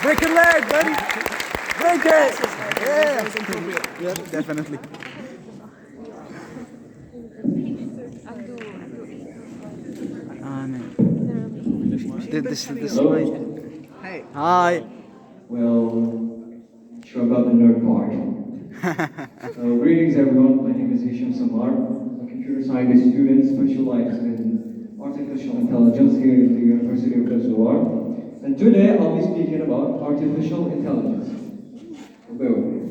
Break your leg, buddy. Break it. Yeah. Yeah, definitely. Man. This Hello. slide. Hi. Well, sure about the nerd part. So, greetings everyone. My name is Hicham. I'm a computer science student specialized in artificial intelligence here at the University of Reservoir. And today I'll be speaking about artificial intelligence. Bear with me.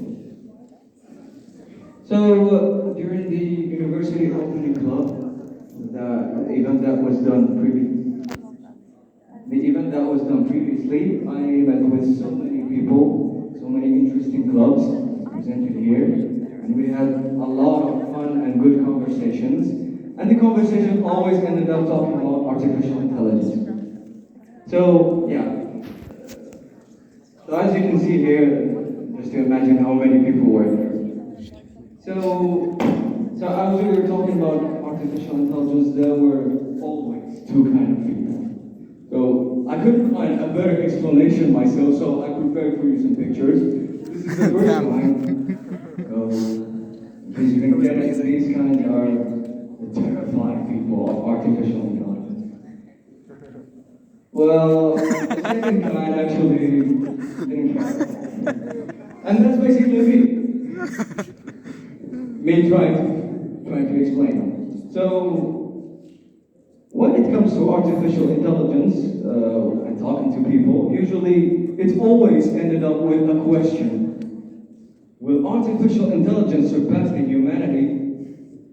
So, during the university opening club, the event that was done previously, I met with so many people, so many interesting clubs presented here, and we had a lot of fun and good conversations. And the conversation always ended up talking about artificial intelligence. So, yeah. So as you can see here, just to imagine how many people were there. So, as we were talking about artificial intelligence, there were always two kind of people. So I couldn't find a better explanation myself, so I prepared for you some pictures. This is the first one. So, as you can get it, these kinds are the terrifying people of artificial intelligence. Well, the second kind actually didn't care. And that's basically me trying to explain. So, when it comes to artificial intelligence and talking to people, usually it's always ended up with a question. Will artificial intelligence surpass the humanity?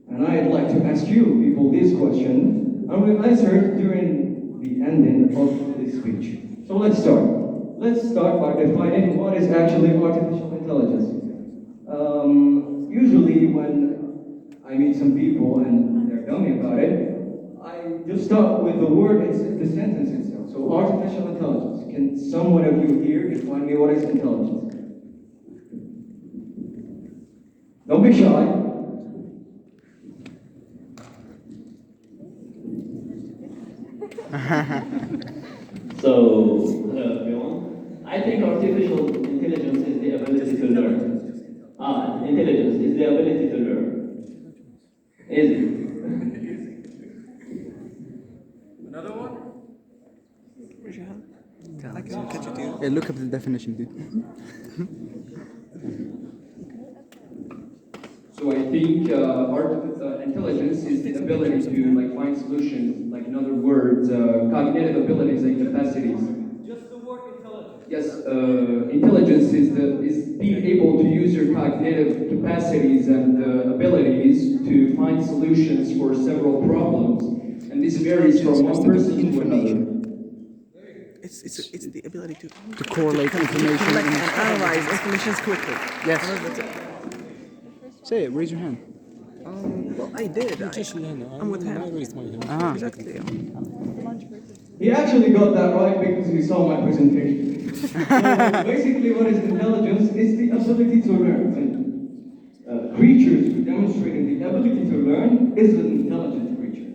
And I'd like to ask you people this question, and we'll answer it during the ending of this speech. So let's start. Let's start by defining what is actually artificial intelligence. Usually when I meet some people and they're telling me about it, I just start with the word, the sentence itself. So artificial intelligence. Can someone of you here define me what is intelligence? Don't be shy. So, hello everyone. I think artificial intelligence is the ability to learn. Intelligence is the ability to learn. Is it? Another one? Raise your hand. Yeah, look up the definition, dude. So I think intelligence is the ability to find solutions, like in other words, cognitive abilities and capacities. Just the word intelligence. Yes, intelligence is being able to use your cognitive capacities and abilities to find solutions for several problems, and this varies from one person to another. It's the ability to correlate information Collect and analyze information quickly. Yes. Say it. Raise your hand. Well, I did. I'm with him. Exactly. He actually got that right because he saw my presentation. So basically, what is intelligence? It's the ability to learn. And, creatures demonstrating the ability to learn is an intelligent creature.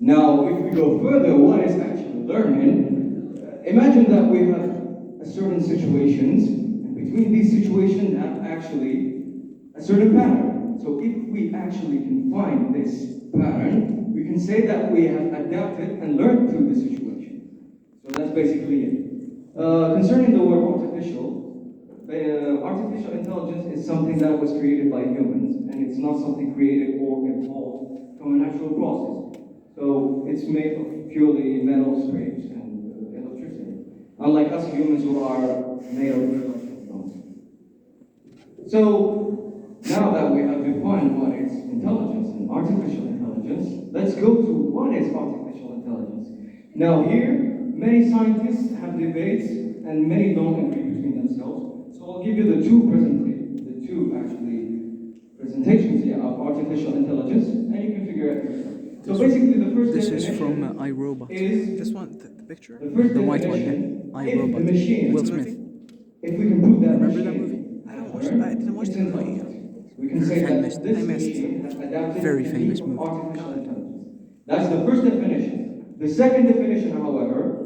Now, if we go further, what is actually learning? Imagine that we have a certain situations, and between these situations have actually a certain pattern. So if we actually can find this pattern, we can say that we have adapted and learned through the situation. So that's basically it. Concerning the word artificial intelligence is something that was created by humans, and it's not something created or evolved from a natural process. So it's made of purely metal scrapes and electricity, unlike us humans who are made of electrons. So now that we have defined what is intelligence and artificial intelligence, let's go to what is artificial intelligence. Now here, many scientists have debates and many don't agree between themselves. So I'll give you the two presentations here of artificial intelligence, and you can figure it out yourself. So basically the first This definition is from iRobot. is This one, the picture? the first The white one, definition, yeah. if the iRobot. machine, Will Smith. if we can prove that Remember that machine movie? I didn't watch it's the movie. intelligent. We can say I that missed it. this I missed. machine has adapted Very to famous be movie. artificial intelligence. That's the first definition. The second definition, however,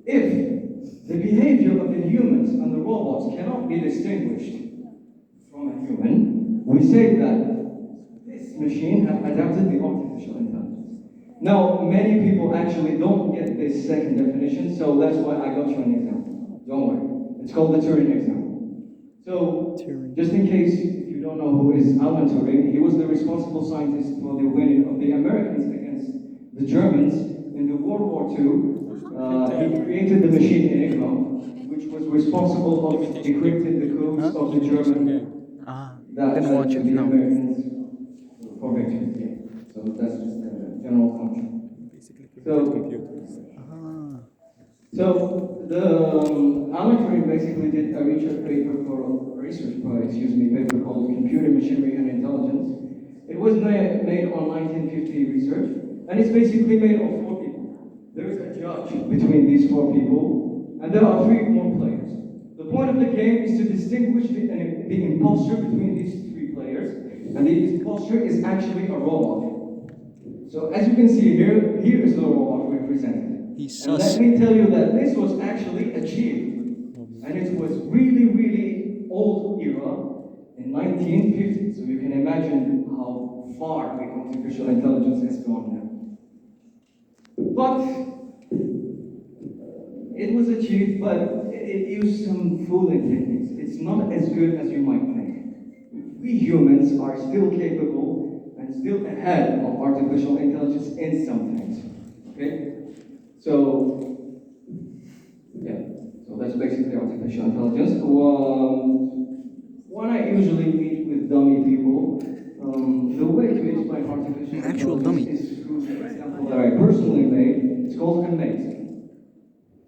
if the behavior of the humans and the robots cannot be distinguished from a human, we say that this machine has adapted the artificial intelligence. Now, many people actually don't get this second definition, so that's why I got you an example. Don't worry. It's called the Turing example. So, just in case if you don't know who is Alan Turing, he was the responsible scientist for the winning of the Americans against the Germans in the World War II. He created the machine Enigma, which was responsible of decrypting the codes of the German that Didn't watch it, the no. Americans for victory. Yeah. So that's just a general concept. Basically, So- computers. So the Alan Turing basically did a research paper paper called Computer Machinery and Intelligence. It was made on 1950 research, and it's basically made of 4 people. There is a judge between these 4 people, and there are 3 more players. The point of the game is to distinguish the imposter between these 3 players, and the imposter is actually a robot. So as you can see here is the robot represented. He's And sus. let me tell you that this was actually achieved, and it was really, really old era in 1950. So you can imagine how far the artificial intelligence has gone now. But it was achieved, but it used some fooling techniques. It's not as good as you might think. We humans are still capable and still ahead of artificial intelligence in some things. Okay? So, yeah, so that's basically artificial intelligence. When I usually meet with dummy people, the way to explain artificial An actual intelligence dummy. is through the example that I personally made. It's called Amazing.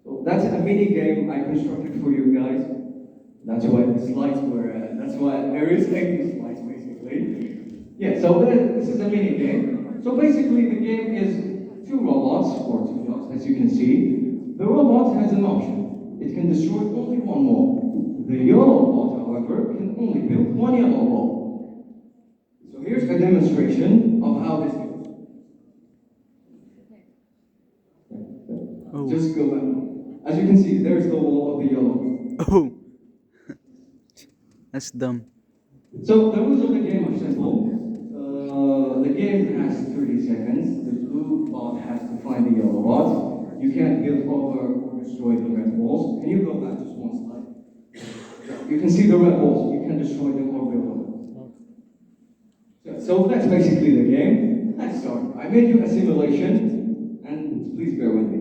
So that's a mini game I constructed for you guys. That's why the slides were, that's why there is 80 slides basically. Yeah, so this is a mini game. So basically the game is 2 robots, or 2 dogs, as you can see. The robot has an option. It can destroy only 1 wall. The yellow robot, however, can only build 1 yellow wall. So here's a demonstration of how this goes. Oh. Just go back. As you can see, there's the wall of the yellow. Oh. That's dumb. So the rules of the game are simple. The game has 30 seconds. The blue bot has to find the yellow bot. You can't build over or destroy the red walls. Can you go back just one slide? You can see the red walls. You can destroy them or build them. So that's basically the game. Let's start. I made you a simulation, and please bear with me.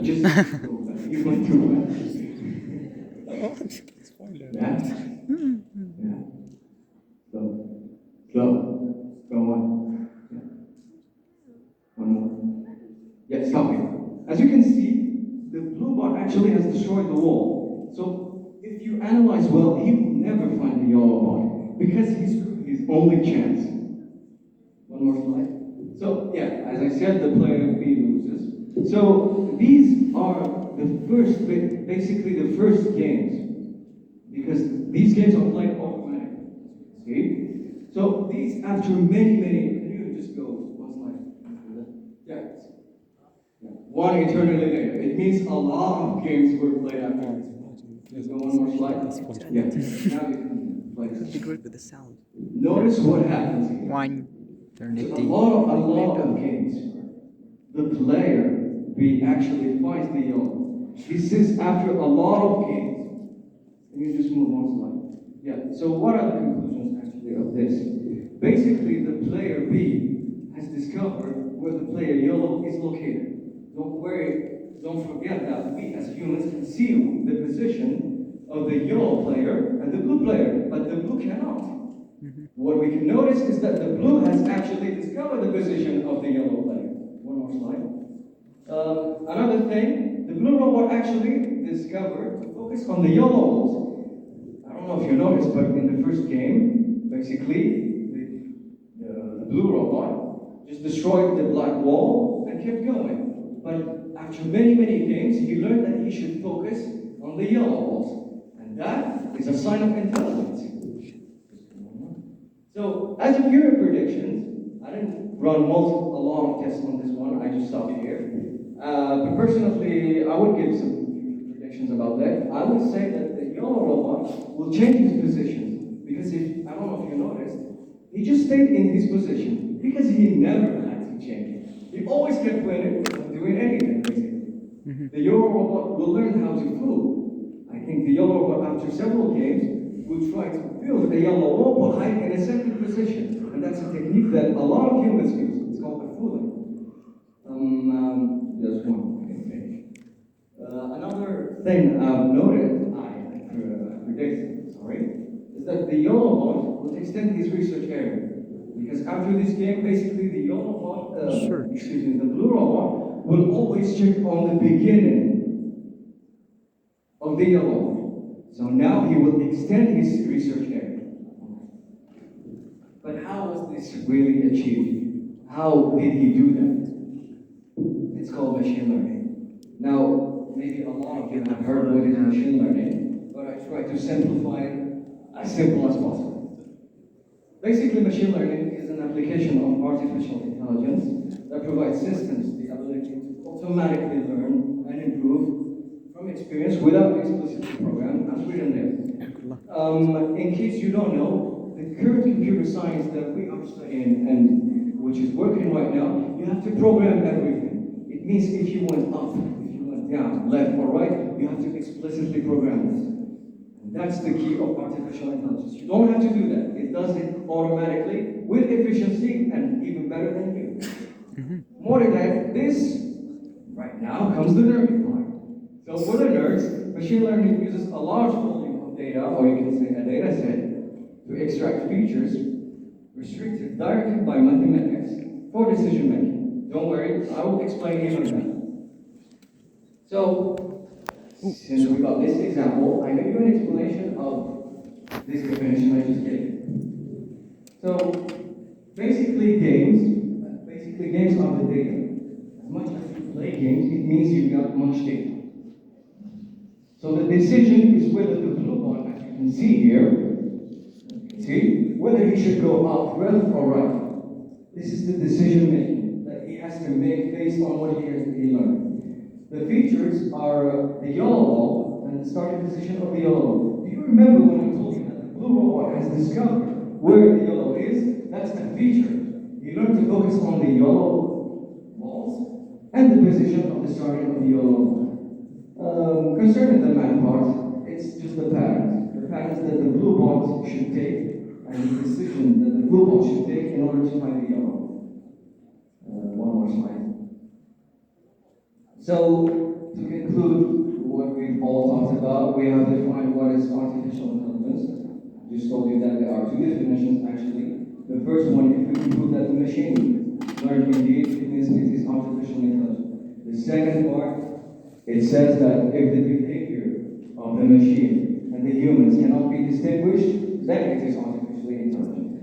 Just go back. You went too fast. Yeah. Yeah. Slow. Go on. Yeah. One more. Yeah, stop here. As you can see, the blue bar actually has destroyed the wall. So if you analyze well, he will never find the yellow bar because he's his only chance. One more slide. So yeah, as I said, the player B loses. So these are basically the first games, because these games are played automatically. See? So these, after many, can you just go one slide? Yeah. One eternally later. It means a lot of games were played after this. Just go one more slide. Yeah. Now you can play Be this. great with the sound. Notice what happens here. One. Turn it A lot of games. The player B actually finds the yellow. This is after a lot of games. Can you just move one slide? Yeah. So what are the conclusions actually of this? Basically, the player B has discovered where the player yellow is located. Don't worry. Don't forget that we as humans can see the position of the yellow player and the blue player, but the blue cannot. What we can notice is that the blue has actually discovered the position of the yellow player. One more slide. Another thing, the blue robot actually discovered to focus on the yellow walls. I don't know if you noticed, but in the first game, basically, the blue robot just destroyed the black wall and kept going. But after many games, he learned that he should focus on the yellow walls. And that is a sign of intelligence. So, as of your predictions, I didn't run a lot of tests on this one, I just stopped here. But personally, I would give some predictions about that. I would say that the yellow robot will change his position. Because if, I don't know if you noticed, he just stayed in his position because he never had to change. He always kept doing anything, basically. The yellow robot will learn how to fool. I think the yellow robot, after several games, will try to build a yellow robot hide in a certain position. And that's a technique that a lot of humans use. It's called the fooling. There's one, I can finish. Another thing I've noted, I predicted, sorry, is that the yellow bot will extend his research area. Because after this game, basically the yellow bot, the blue robot will always check on the beginning of the yellow bot. So now he will extend his research area. But how was this really achieved? How did he do that? It's called machine learning. Now, maybe a lot of you have heard what is machine learning, but I try to simplify it as simple as possible. Basically, machine learning is an application of artificial intelligence that provides systems the ability to automatically learn and improve from experience without explicitly programmed as written there. In case you don't know, the current computer science that we are studying and which is working right now, you have to program everything. It means if you went up, if you went down, left or right, you have to explicitly program this. And that's the key of artificial intelligence. You don't have to do that. It does it automatically with efficiency and even better than you. More than that, this right now comes the nerdy part. So for the nerds, machine learning uses a large volume of data, or you can say a data set, to extract features restricted directly by mathematics for decision making. Don't worry, I will explain even that. So, since we got this example, I give you an explanation of this definition I just gave. So, basically games are the data. As much as you play games, it means you got much data. So the decision is whether the blue one, as you can see here, whether he should go up, left or right. This is the decision making that he has to make based on what he learned. The features are the yellow ball and the starting position of the yellow ball. Do you remember when I told you that the blue robot has discovered where the yellow is? That's a feature. He learned to focus on the yellow balls and the position of the starting of the yellow ball. Concerning the math part, it's just the patterns. The patterns that the blue ball should take and the decision that the blue ball should take in order to find the yellow. One more slide. So, to conclude what we've all talked about, we have defined what is artificial intelligence. I just told you that there are two definitions actually. The first one, if we can prove that the machine learned indeed, it means it is artificial intelligence. The second part, it says that if the behavior of the machine and the humans cannot be distinguished, then it is artificially intelligent.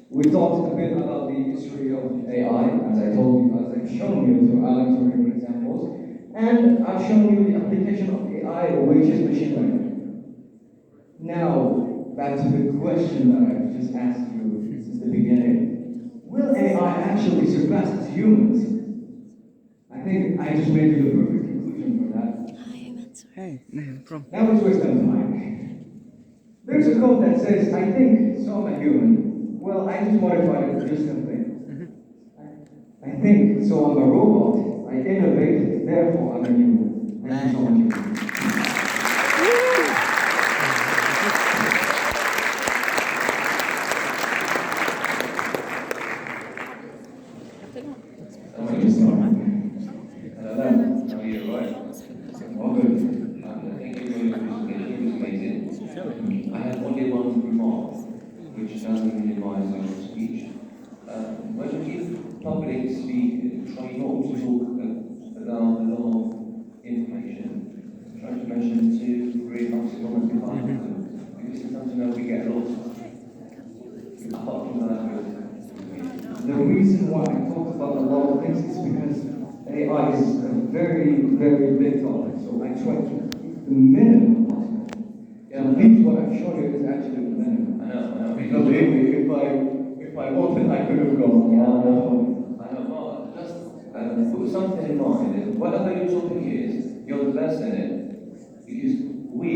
We talked a bit about the history of AI, as I told you, as I've shown you through Alan Turing examples, and I've shown you the application of AI, which is machine learning. Now, back to the question that I've just asked you since the beginning. Will AI actually surpass us humans? I think I just made you the perfect conclusion for that. Hey, from Now let's waste some time. There's a quote that says, I think, so I'm a human. Well, I just modified it just a bit. I think, so I'm a robot. I innovate, therefore I'm a human. Thank you so much. I have only one remark, which doesn't minimize your speech. When you give public speak, try not to talk about a lot of information. Try to mention two, three maximum because sometimes we get lost. Apart from that, the reason why I talk about a lot of things is because AI is a very, very big topic. So I try to keep the minimum possible. Yeah, at least what I've shown you is actually the minimum. I know. Because believe me, if I wanted, I could have gone. I know, but just put something in mind that whatever your topic is, you're the best in it. Because we,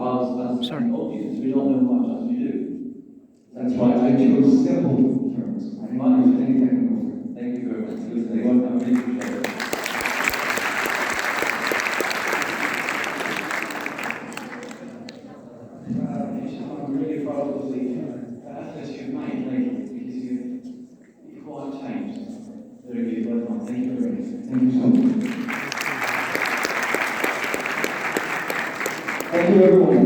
as an audience, we don't know much as you do. That's why I chose simple terms. I didn't use any technical terms. Thank you very much. Good. I really appreciate it. I'm really proud of the efforts you've made lately because you've quite changed. Very good. Well done. Thank you very much. Thank you so much. Thank you, everyone.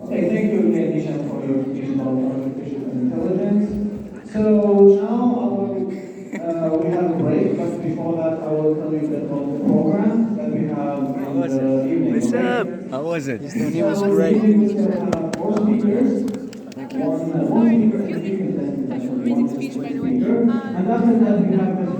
Okay, thank you again, Hicham, for your speech about artificial intelligence. So now we have a break, but before that, I will tell you about the program that we have in the evening. What's okay? up? How was it? He was great. We have 4 speakers. One speaker, Amazing speech, by the way. and after that, we have the